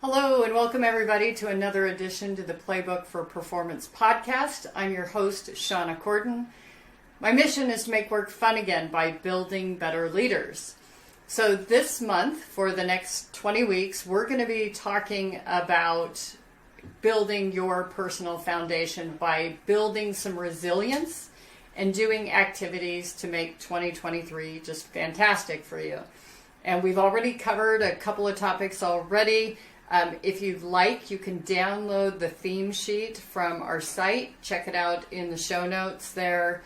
Hello and welcome everybody to another edition to the Playbook for Performance podcast. I'm your host, Shauna Corden. My mission is to make work fun again by building better leaders. So this month, for the next 20 weeks, we're going to be talking about building your personal foundation by building some resilience and doing activities to make 2023 just fantastic for you. And we've already covered a couple of topics already. If you'd like, you can download the theme sheet from our site. Check it out in the show notes there.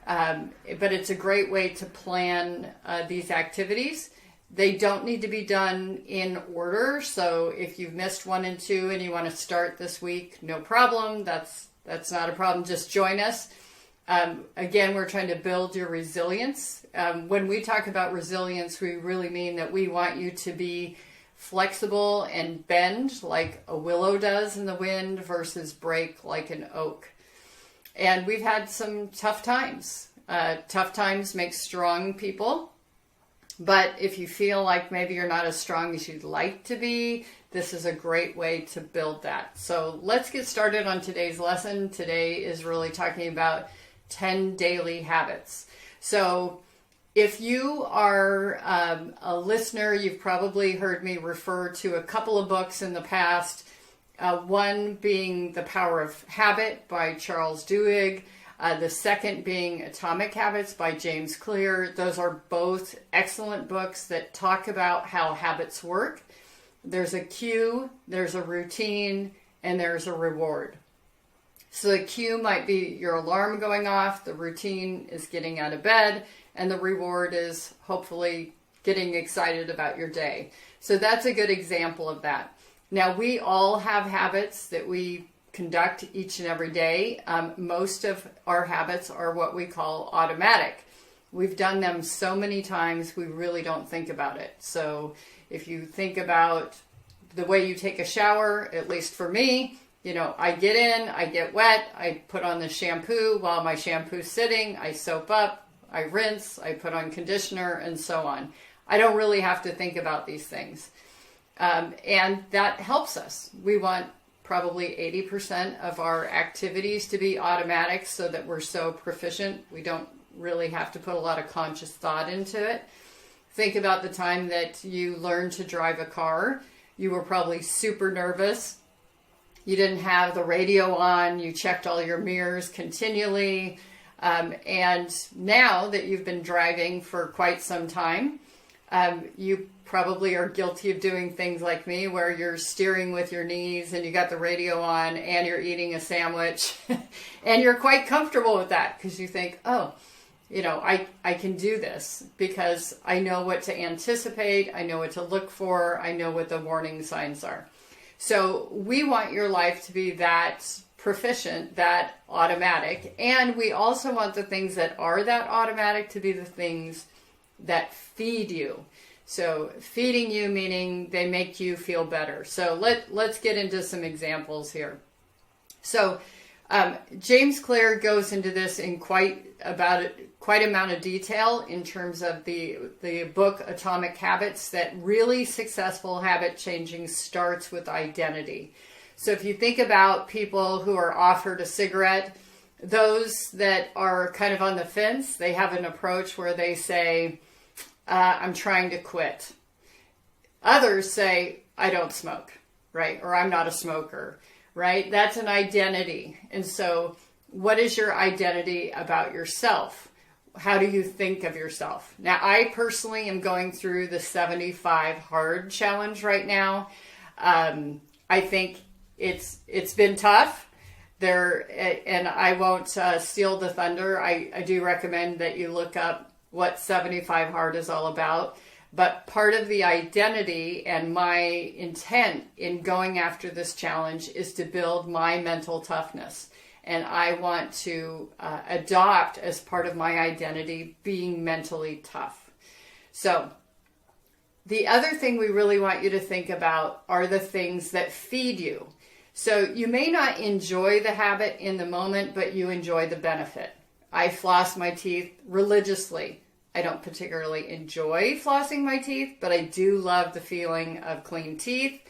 But it's a great way to plan these activities. They don't need to be done in order. So if you've missed 1 and 2 and you want to start this week, no problem. That's not a problem. Just join us. Again, we're trying to build your resilience. When we talk about resilience, we really mean that we want you to be flexible and bend like a willow does in the wind versus break like an oak. And we've had some tough times. Tough times make strong people. But if you feel like maybe you're not as strong as you'd like to be, this is a great way to build that. So let's get started on today's lesson. Today is really talking about 10 daily habits. So if you are a listener, you've probably heard me refer to a couple of books in the past. One being The Power of Habit by Charles Duhig. The second being Atomic Habits by James Clear. Those are both excellent books that talk about how habits work. There's a cue, there's a routine, and there's a reward. So the cue might be your alarm going off, the routine is getting out of bed, and the reward is hopefully getting excited about your day. So that's a good example of that. Now, we all have habits that we conduct each and every day. Most of our habits are what we call automatic. We've done them so many times, we really don't think about it. So if you think about the way you take a shower, at least for me, I get in, I get wet, I put on the shampoo. While my shampoo's sitting, I soap up, I rinse, I put on conditioner, and so on. I don't really have to think about these things. And that helps us. We want probably 80% of our activities to be automatic so that we're so proficient. We don't really have to put a lot of conscious thought into it. Think about the time that you learned to drive a car. You were probably super nervous. You didn't have the radio on. You checked all your mirrors continually. And now that you've been driving for quite some time, you probably are guilty of doing things like me where you're steering with your knees and you got the radio on and you're eating a sandwich and you're quite comfortable with that because you think, I can do this because I know what to anticipate. I know what to look for. I know what the warning signs are. So we want your life to be that proficient, that automatic. And we also want the things that are that automatic to be the things that feed you. So feeding you meaning they make you feel better. So let's get into some examples here. So James Clear goes into this in quite amount of detail in terms of the book Atomic Habits, that really successful habit changing starts with identity. So if you think about people who are offered a cigarette, those that are kind of on the fence, they have an approach where they say, I'm trying to quit. Others say, I don't smoke, right? Or I'm not a smoker, right? That's an identity. And so what is your identity about yourself? How do you think of yourself? Now, I personally am going through the 75 hard challenge right now. I think it's been tough there, and I won't steal the thunder. I do recommend that you look up what 75 hard is all about. But part of the identity and my intent in going after this challenge is to build my mental toughness. And I want to adopt as part of my identity being mentally tough. So the other thing we really want you to think about are the things that feed you. So you may not enjoy the habit in the moment, but you enjoy the benefit. I floss my teeth religiously. I don't particularly enjoy flossing my teeth, but I do love the feeling of clean teeth.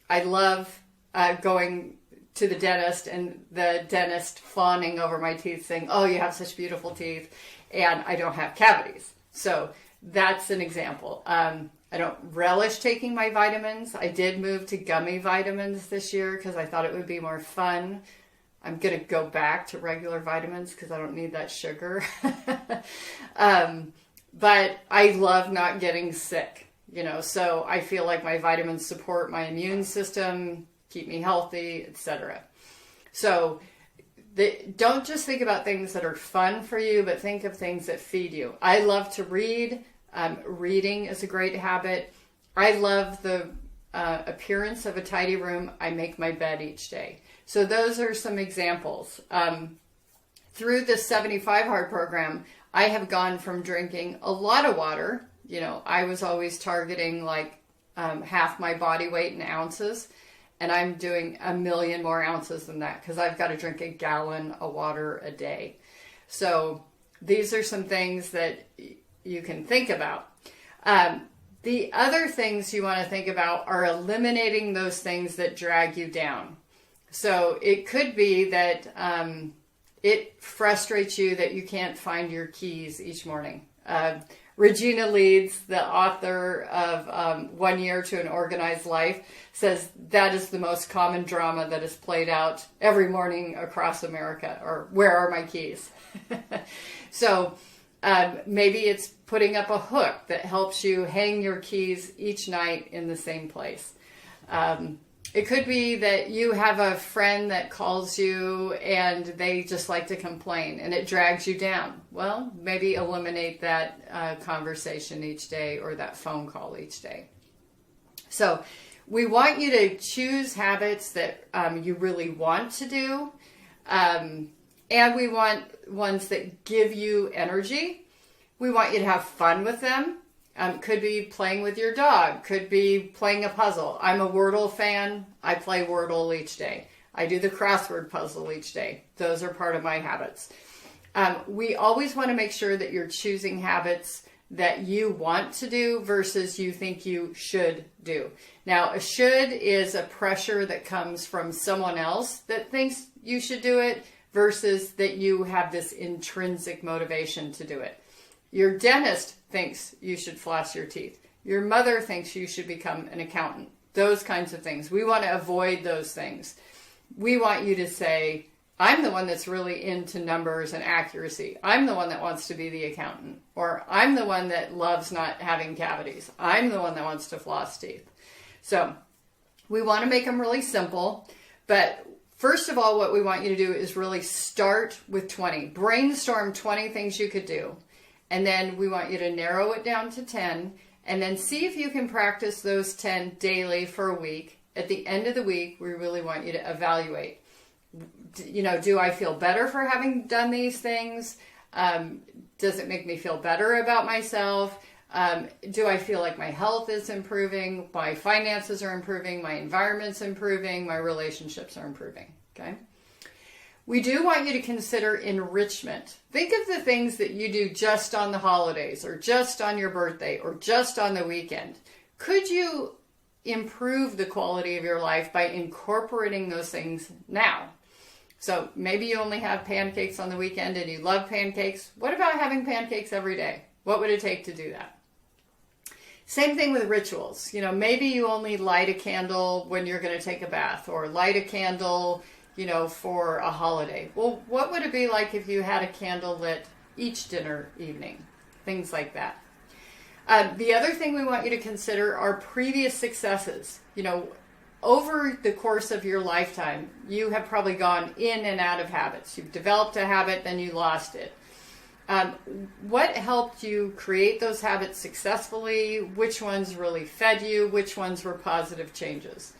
I love going to the dentist and the dentist fawning over my teeth saying, oh, you have such beautiful teeth, and I don't have cavities. So that's an example. I don't relish taking my vitamins. I did move to gummy vitamins this year because I thought it would be more fun. I'm going to go back to regular vitamins because I don't need that sugar. But I love not getting sick, so I feel like my vitamins support my immune system, keep me healthy, etc. So don't just think about things that are fun for you, but think of things that feed you. I love to read. Reading is a great habit. I love the appearance of a tidy room. I make my bed each day. So those are some examples. Through the 75 Hard program, I have gone from drinking a lot of water. I was always targeting like half my body weight in ounces. And I'm doing 1 million more ounces than that because I've got to drink 1 gallon of water a day. So these are some things that you can think about. The other things you want to think about are eliminating those things that drag you down. So it could be that it frustrates you that you can't find your keys each morning. Regina Leeds, the author of 1 Year to an Organized Life, says that is the most common drama that is played out every morning across America, or where are my keys? So maybe it's putting up a hook that helps you hang your keys each night in the same place. It could be that you have a friend that calls you and they just like to complain and it drags you down. Well, maybe eliminate that conversation each day or that phone call each day. So we want you to choose habits that you really want to do. And we want ones that give you energy. We want you to have fun with them. Could be playing with your dog. Could be playing a puzzle. I'm a Wordle fan. I play Wordle each day. I do the crossword puzzle each day. Those are part of my habits. We always want to make sure that you're choosing habits that you want to do versus you think you should do. Now, a should is a pressure that comes from someone else that thinks you should do it versus that you have this intrinsic motivation to do it. Your dentist thinks you should floss your teeth. Your mother thinks you should become an accountant. Those kinds of things. We want to avoid those things. We want you to say, I'm the one that's really into numbers and accuracy. I'm the one that wants to be the accountant. Or I'm the one that loves not having cavities. I'm the one that wants to floss teeth. So we want to make them really simple. But first of all, what we want you to do is really start with 20. Brainstorm 20 things you could do. And then we want you to narrow it down to 10 and then see if you can practice those 10 daily for a week. At the end of the week, we really want you to evaluate. Do I feel better for having done these things? Does it make me feel better about myself? Do I feel like my health is improving? My finances are improving? My environment's improving? My relationships are improving? Okay. We do want you to consider enrichment. Think of the things that you do just on the holidays or just on your birthday or just on the weekend. Could you improve the quality of your life by incorporating those things now? So maybe you only have pancakes on the weekend and you love pancakes. What about having pancakes every day? What would it take to do that? Same thing with rituals. Maybe you only light a candle when you're going to take a bath or light a candle for a holiday. Well, what would it be like if you had a candle lit each dinner evening? Things like that. The other thing we want you to consider are previous successes. Over the course of your lifetime, you have probably gone in and out of habits. You've developed a habit, then you lost it. What helped you create those habits successfully? Which ones really fed you? Which ones were positive changes?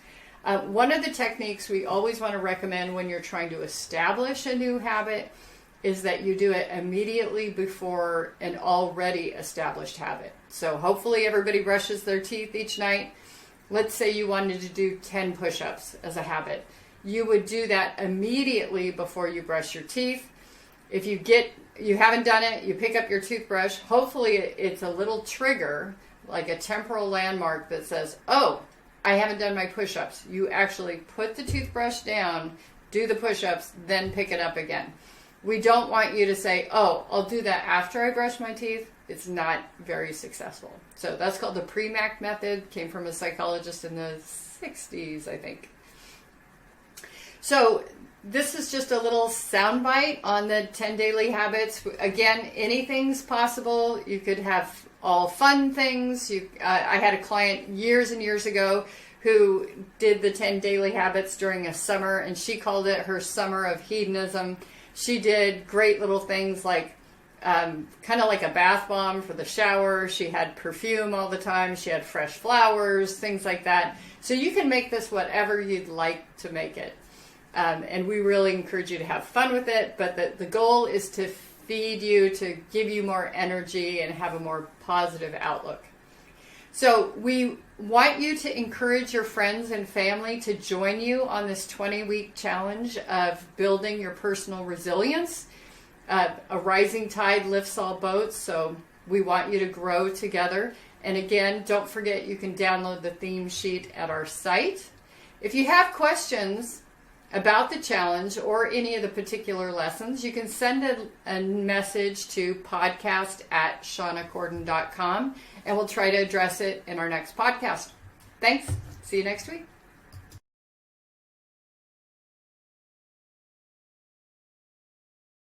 One of the techniques we always want to recommend when you're trying to establish a new habit is that you do it immediately before an already established habit. So hopefully everybody brushes their teeth each night. Let's say you wanted to do 10 push-ups as a habit. You would do that immediately before you brush your teeth. If you haven't done it, you pick up your toothbrush. Hopefully it's a little trigger, like a temporal landmark that says, oh, I haven't done my push-ups. You actually put the toothbrush down, do the push-ups, then pick it up again. We don't want you to say, oh, I'll do that after I brush my teeth. It's not very successful. So that's called the Premack method. Came from a psychologist in the 60s, I think. So this is just a little soundbite on the 10 daily habits. Again, anything's possible. You could have all fun things. I had a client years and years ago who did the 10 daily habits during a summer, and she called it her summer of hedonism. She did great little things like kind of like a bath bomb for the shower. She had perfume all the time. She had fresh flowers, things like that. So you can make this whatever you'd like to make it. And we really encourage you to have fun with it. But the goal is to feed you, to give you more energy and have a more positive outlook. So we want you to encourage your friends and family to join you on this 20-week challenge of building your personal resilience. A rising tide lifts all boats, so we want you to grow together. And again, don't forget you can download the theme sheet at our site. If you have questions about the challenge or any of the particular lessons, you can send a message to podcast@ShaunaCorden.com, and we'll try to address it in our next podcast. Thanks. See you next week.